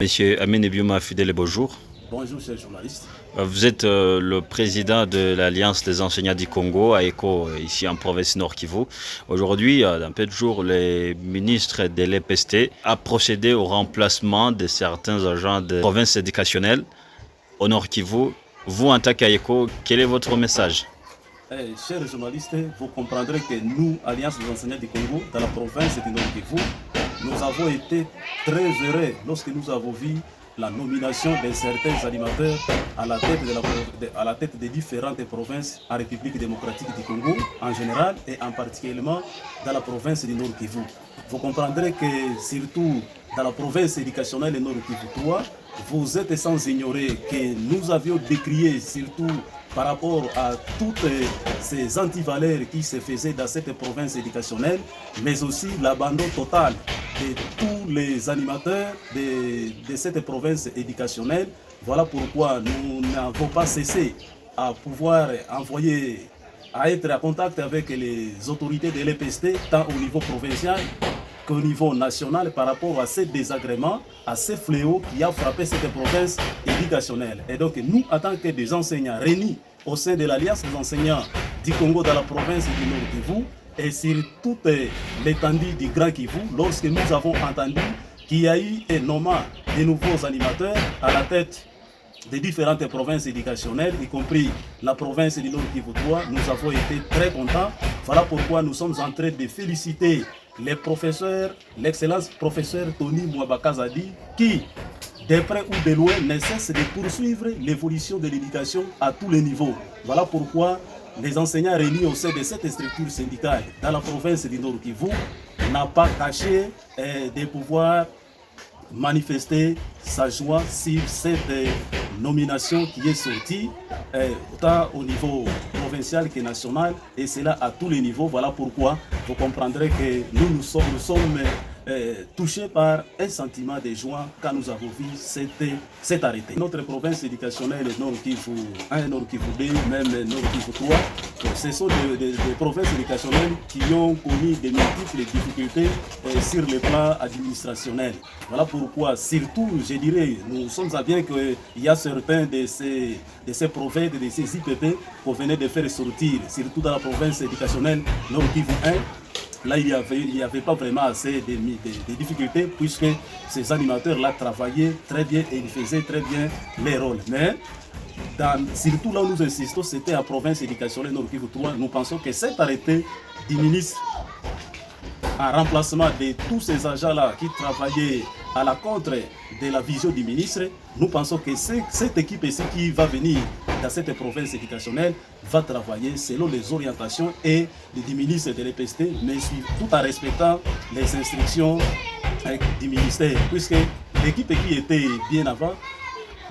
Monsieur Amin Ebiouma Fidèle, bonjour. Bonjour, chers journalistes. Vous êtes le président de l'Alliance des enseignants du Congo, AECO, ici en province Nord Kivu. Aujourd'hui, dans peu de jours, le ministre de l'EPST a procédé au remplacement de certains agents de province éducationnelle au Nord Kivu. Vous, en tant qu'AECO, quel est votre message? Chers journalistes, vous comprendrez que nous, Alliance des enseignants du Congo, dans la province du Nord Kivu, nous avons été très heureux lorsque nous avons vu la nomination de certains animateurs à la tête des différentes provinces en République démocratique du Congo en général et en particulièrement dans la province du Nord Kivu. Vous comprendrez que surtout dans la province éducationnelle du Nord Kivu 3, vous êtes sans ignorer que nous avions décrié surtout par rapport à toutes ces antivaleurs qui se faisaient dans cette province éducationnelle, mais aussi l'abandon total de tous les animateurs de cette province éducationnelle. Voilà pourquoi nous n'avons pas cessé à pouvoir envoyer, à être en contact avec les autorités de l'EPST, tant au niveau provincial qu'au niveau national, par rapport à ces désagréments, à ces fléaux qui ont frappé cette province éducationnelle. Et donc nous, en tant que des enseignants réunis au sein de l'Alliance des enseignants du Congo dans la province du Nord Kivu, et sur toute l'étendue du Grand Kivu, lorsque nous avons entendu qu'il y a eu un nommement de nouveaux animateurs à la tête des différentes provinces éducationnelles, y compris la province du Nord Kivu 3, nous avons été très contents. Voilà pourquoi nous sommes en train de féliciter les professeurs, l'excellence professeur Tony Mwabakazadi, qui, de près ou de loin, ne cesse de poursuivre l'évolution de l'éducation à tous les niveaux. Voilà pourquoi les enseignants réunis au sein de cette structure syndicale dans la province du Nord Kivu n'ont pas caché de pouvoir manifester sa joie sur cette nomination qui est sortie, autant au niveau provincial que national, et cela à tous les niveaux. Voilà pourquoi vous comprendrez que nous sommes touchés par un sentiment de joie quand nous avons vu cet arrêté. Notre province éducationnelle, Nord Kivu 1, Nord Kivu 2, même Nord Kivu 3, ce sont des provinces éducationnelles qui ont connu de multiples difficultés sur le plan administrationnel. Voilà pourquoi, surtout, je dirais, nous sommes à bien qu'il y a certains de ces provinces, de ces IPP qu'on venait de faire sortir, surtout dans la province éducationnelle Nord Kivu 1. Là, il n'y avait pas vraiment assez de difficultés puisque ces animateurs-là travaillaient très bien et ils faisaient très bien leur rôle. Mais surtout là où nous insistons, c'était en province éducationnelle Nord Kivu 3. Nous pensons que cet arrêté du ministre en remplacement de tous ces agents-là qui travaillaient à la contre de la vision du ministre, nous pensons que cette équipe ici qui va venir dans cette province éducationnelle va travailler selon les orientations et du ministre de l'EPST, mais tout en respectant les instructions du ministère, puisque l'équipe qui était bien avant,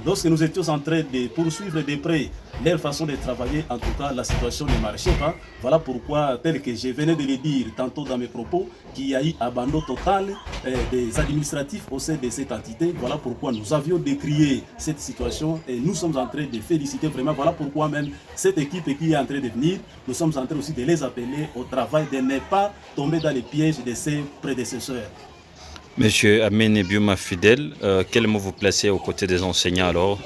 lorsque nous étions en train de poursuivre de près leur façon de travailler, en tout cas, la situation ne marchait pas. Voilà pourquoi, tel que je venais de le dire tantôt dans mes propos, qu'il y a eu abandon total des administratifs au sein de cette entité. Voilà pourquoi nous avions décrié cette situation et nous sommes en train de féliciter vraiment. Voilà pourquoi même cette équipe qui est en train de venir, nous sommes en train aussi de les appeler au travail, de ne pas tomber dans les pièges de ses prédécesseurs. Monsieur Amin Ebiouma Fidèle, quel mot vous placez aux côtés des enseignants alors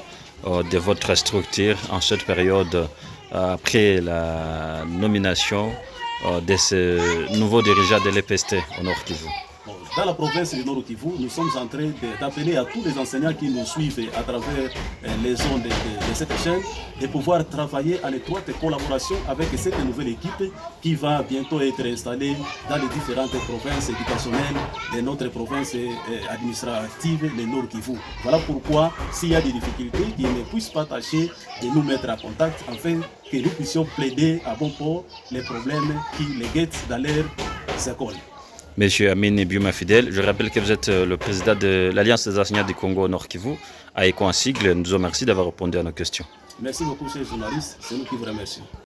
de votre structure en cette période après la nomination de ce nouveau dirigeant de l'EPST au Nord Kivu? Dans la province du Nord Kivu, nous sommes en train d'appeler à tous les enseignants qui nous suivent à travers les zones de cette chaîne de pouvoir travailler en étroite collaboration avec cette nouvelle équipe qui va bientôt être installée dans les différentes provinces éducationnelles de notre province administrative, le Nord Kivu. Voilà pourquoi, s'il y a des difficultés, qu'ils ne puissent pas tâcher de nous mettre en contact afin que nous puissions plaider à bon port les problèmes qui les guettent dans leurs écoles. Monsieur Amin Ebiouma Fidèle, je rappelle que vous êtes le président de l'Alliance des enseignants du Congo au Nord Kivu, AECO en sigle. Nous vous remercions d'avoir répondu à nos questions. Merci beaucoup, chers journalistes. C'est nous qui vous remercions.